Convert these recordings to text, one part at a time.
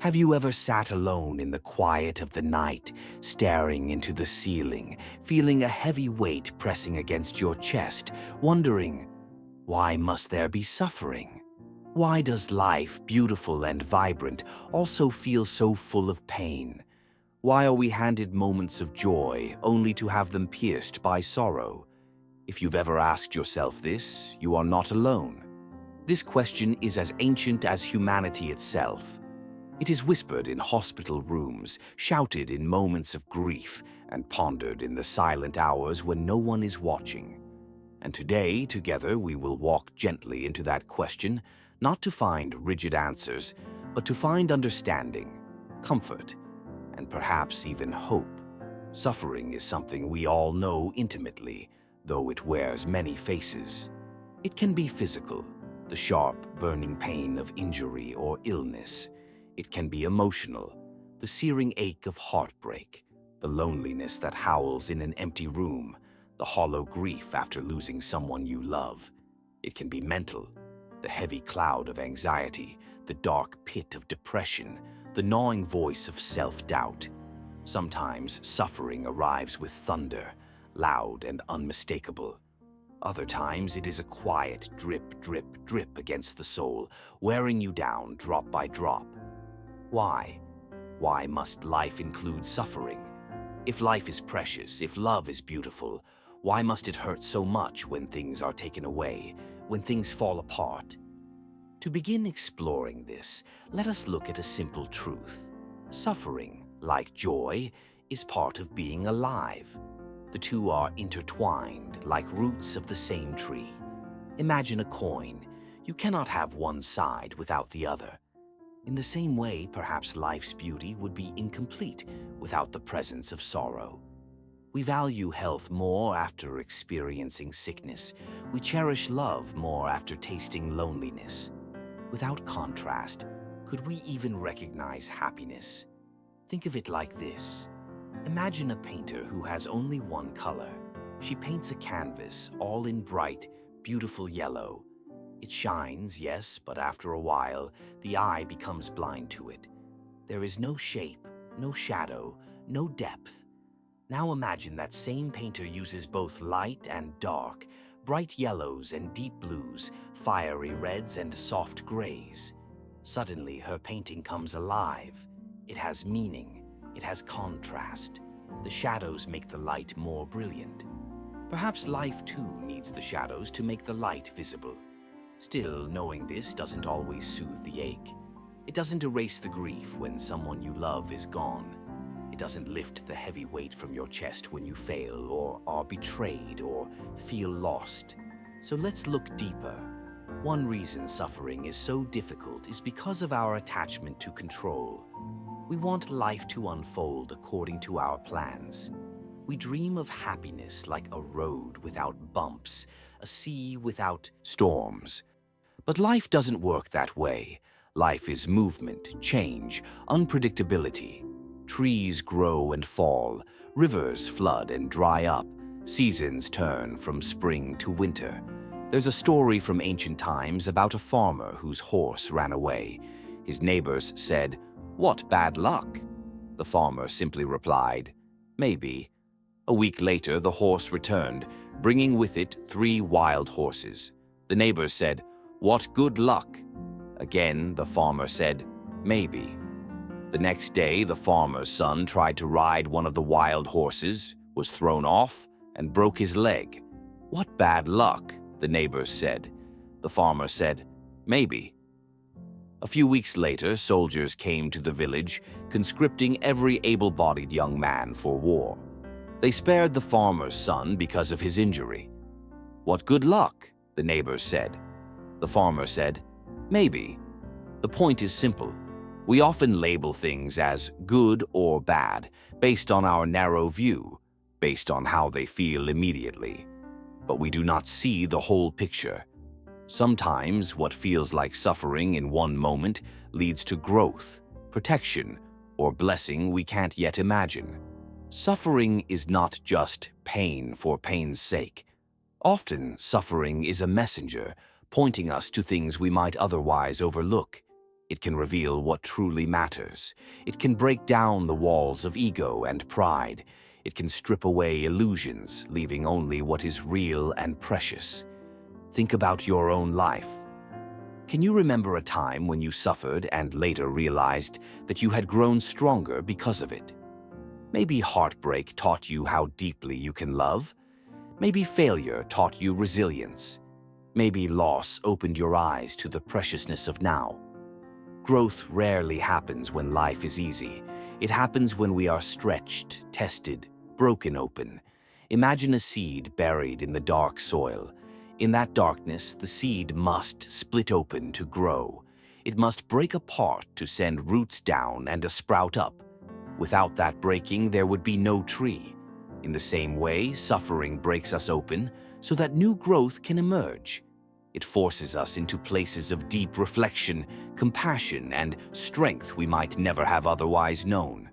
Have you ever sat alone in the quiet of the night, staring into the ceiling, feeling a heavy weight pressing against your chest, wondering, why must there be suffering? Why does life, beautiful and vibrant, also feel so full of pain? Why are we handed moments of joy only to have them pierced by sorrow? If you've ever asked yourself this, you are not alone. This question is as ancient as humanity itself. It is whispered in hospital rooms, shouted in moments of grief, and pondered in the silent hours when no one is watching. And today, together, we will walk gently into that question, not to find rigid answers, but to find understanding, comfort, and perhaps even hope. Suffering is something we all know intimately, though it wears many faces. It can be physical, the sharp, burning pain of injury or illness. It can be emotional, the searing ache of heartbreak, the loneliness that howls in an empty room, the hollow grief after losing someone you love. It can be mental, the heavy cloud of anxiety, the dark pit of depression, the gnawing voice of self-doubt. Sometimes suffering arrives with thunder, loud and unmistakable. Other times it is a quiet drip, drip, drip against the soul, wearing you down drop by drop. Why? Why must life include suffering? If life is precious, if love is beautiful, why must it hurt so much when things are taken away, when things fall apart? To begin exploring this, let us look at a simple truth. Suffering, like joy, is part of being alive. The two are intertwined, like roots of the same tree. Imagine a coin. You cannot have one side without the other. In the same way, perhaps life's beauty would be incomplete without the presence of sorrow. We value health more after experiencing sickness. We cherish love more after tasting loneliness. Without contrast, could we even recognize happiness? Think of it like this. Imagine a painter who has only one color. She paints a canvas all in bright, beautiful yellow. It shines, yes, but after a while, the eye becomes blind to it. There is no shape, no shadow, no depth. Now imagine that same painter uses both light and dark, bright yellows and deep blues, fiery reds and soft grays. Suddenly, her painting comes alive. It has meaning. It has contrast. The shadows make the light more brilliant. Perhaps life, too, needs the shadows to make the light visible. Still, knowing this doesn't always soothe the ache. It doesn't erase the grief when someone you love is gone. It doesn't lift the heavy weight from your chest when you fail or are betrayed or feel lost. So let's look deeper. One reason suffering is so difficult is because of our attachment to control. We want life to unfold according to our plans. We dream of happiness like a road without bumps, a sea without storms. But life doesn't work that way. Life is movement, change, unpredictability. Trees grow and fall, rivers flood and dry up, seasons turn from spring to winter. There's a story from ancient times about a farmer whose horse ran away. His neighbors said, "What bad luck?" The farmer simply replied, "Maybe." A week later, the horse returned, bringing with it 3 wild horses. The neighbors said, "What good luck?" Again, the farmer said, "Maybe." The next day, the farmer's son tried to ride one of the wild horses, was thrown off, and broke his leg. "What bad luck?" the neighbors said. The farmer said, "Maybe." A few weeks later, soldiers came to the village, conscripting every able-bodied young man for war. They spared the farmer's son because of his injury. "What good luck?" the neighbors said. The farmer said, "Maybe." The point is simple. We often label things as good or bad based on our narrow view, based on how they feel immediately. But we do not see the whole picture. Sometimes what feels like suffering in one moment leads to growth, protection, or blessing we can't yet imagine. Suffering is not just pain for pain's sake. Often, suffering is a messenger pointing us to things we might otherwise overlook. It can reveal what truly matters. It can break down the walls of ego and pride. It can strip away illusions, leaving only what is real and precious. Think about your own life. Can you remember a time when you suffered and later realized that you had grown stronger because of it? Maybe heartbreak taught you how deeply you can love. Maybe failure taught you resilience. Maybe loss opened your eyes to the preciousness of now. Growth rarely happens when life is easy. It happens when we are stretched, tested, broken open. Imagine a seed buried in the dark soil. In that darkness, the seed must split open to grow. It must break apart to send roots down and a sprout up. Without that breaking, there would be no tree. In the same way, suffering breaks us open so that new growth can emerge. It forces us into places of deep reflection, compassion, and strength we might never have otherwise known.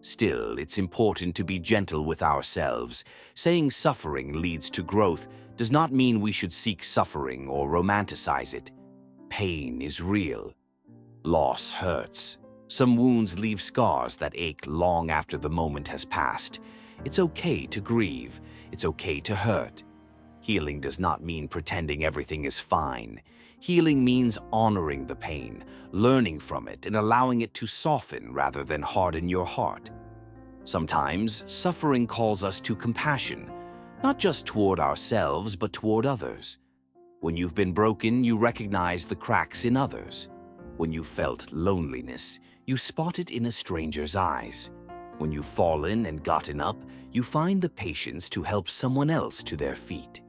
Still, it's important to be gentle with ourselves. Saying suffering leads to growth does not mean we should seek suffering or romanticize it. Pain is real. Loss hurts. Some wounds leave scars that ache long after the moment has passed. It's okay to grieve. It's okay to hurt. Healing does not mean pretending everything is fine. Healing means honoring the pain, learning from it, and allowing it to soften rather than harden your heart. Sometimes, suffering calls us to compassion, not just toward ourselves, but toward others. When you've been broken, you recognize the cracks in others. When you felt loneliness, you spot it in a stranger's eyes. When you've fallen and gotten up, you find the patience to help someone else to their feet.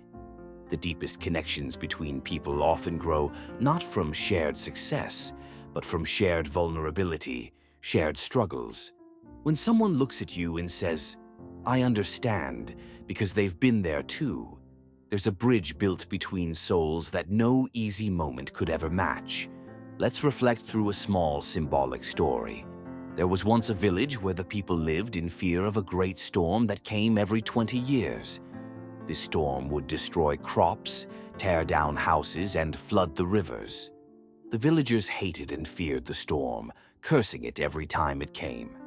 The deepest connections between people often grow not from shared success, but from shared vulnerability, shared struggles. When someone looks at you and says, "I understand," because they've been there too, there's a bridge built between souls that no easy moment could ever match. Let's reflect through a small symbolic story. There was once a village where the people lived in fear of a great storm that came every 20 years. This storm would destroy crops, tear down houses, and flood the rivers. The villagers hated and feared the storm, cursing it every time it came.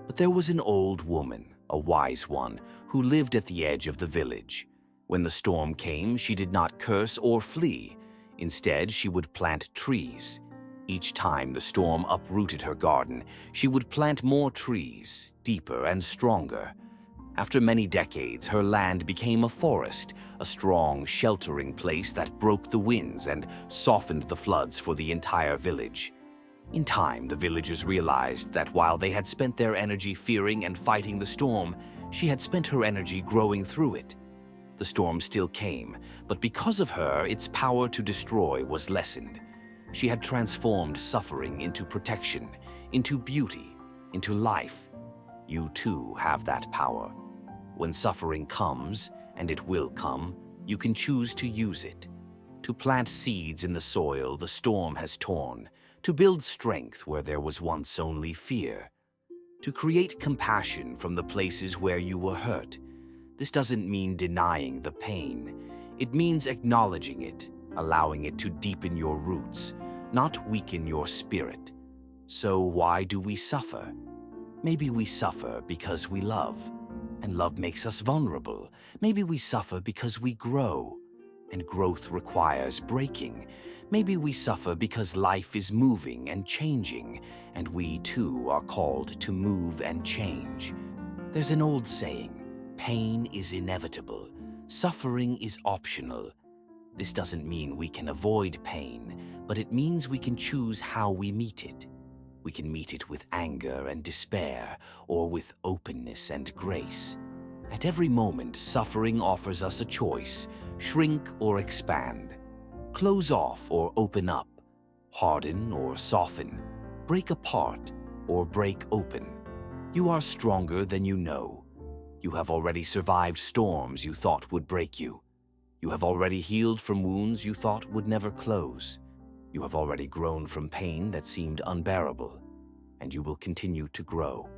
But there was an old woman, a wise one, who lived at the edge of the village. When the storm came, she did not curse or flee. Instead, she would plant trees. Each time the storm uprooted her garden, she would plant more trees, deeper and stronger. After many decades, her land became a forest, a strong, sheltering place that broke the winds and softened the floods for the entire village. In time, the villagers realized that while they had spent their energy fearing and fighting the storm, she had spent her energy growing through it. The storm still came, but because of her, its power to destroy was lessened. She had transformed suffering into protection, into beauty, into life. You too have that power. When suffering comes, and it will come, you can choose to use it. To plant seeds in the soil the storm has torn, to build strength where there was once only fear. To create compassion from the places where you were hurt. This doesn't mean denying the pain. It means acknowledging it, allowing it to deepen your roots, not weaken your spirit. So why do we suffer? Maybe we suffer because we love, and love makes us vulnerable. Maybe we suffer because we grow, and growth requires breaking. Maybe we suffer because life is moving and changing, and we too are called to move and change. There's an old saying, pain is inevitable, suffering is optional. This doesn't mean we can avoid pain, but it means we can choose how we meet it. We can meet it with anger and despair, or with openness and grace. At every moment, suffering offers us a choice: shrink or expand, close off or open up, harden or soften, break apart or break open. You are stronger than you know. You have already survived storms you thought would break you. You have already healed from wounds you thought would never close. You have already grown from pain that seemed unbearable, and you will continue to grow.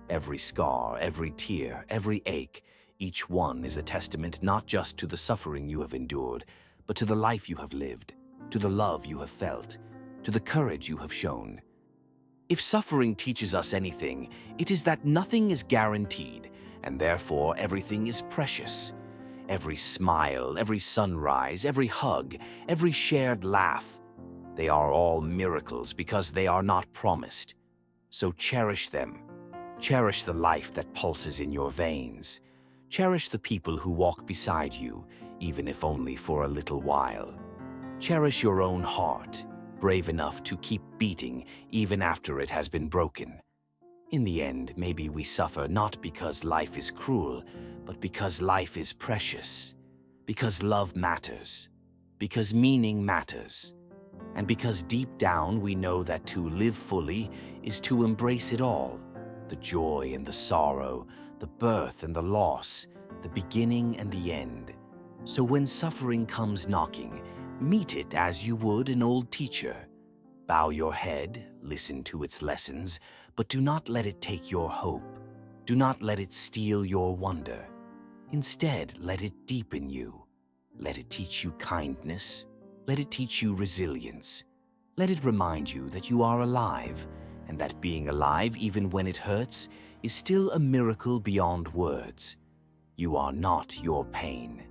Every scar, every tear, every ache, each one is a testament not just to the suffering you have endured, but to the life you have lived, to the love you have felt, to the courage you have shown. If suffering teaches us anything, it is that nothing is guaranteed, and therefore everything is precious. Every smile, every sunrise, every hug, every shared laugh, they are all miracles because they are not promised. So cherish them. Cherish the life that pulses in your veins. Cherish the people who walk beside you, even if only for a little while. Cherish your own heart, brave enough to keep beating even after it has been broken. In the end, maybe we suffer not because life is cruel, but because life is precious, because love matters, because meaning matters, and because deep down we know that to live fully is to embrace it all, the joy and the sorrow, the birth and the loss, the beginning and the end. So when suffering comes knocking, meet it as you would an old teacher. Bow your head, listen to its lessons, but do not let it take your hope. Do not let it steal your wonder. Instead, let it deepen you. Let it teach you kindness. Let it teach you resilience. Let it remind you that you are alive, and that being alive, even when it hurts, is still a miracle beyond words. You are not your pain.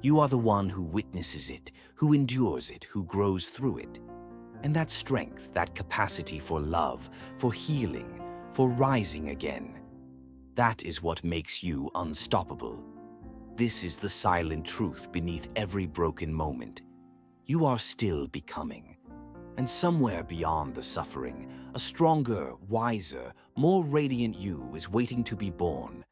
You are the one who witnesses it, who endures it, who grows through it. And that strength, that capacity for love, for healing, for rising again, that is what makes you unstoppable. This is the silent truth beneath every broken moment. You are still becoming. And somewhere beyond the suffering, a stronger, wiser, more radiant you is waiting to be born.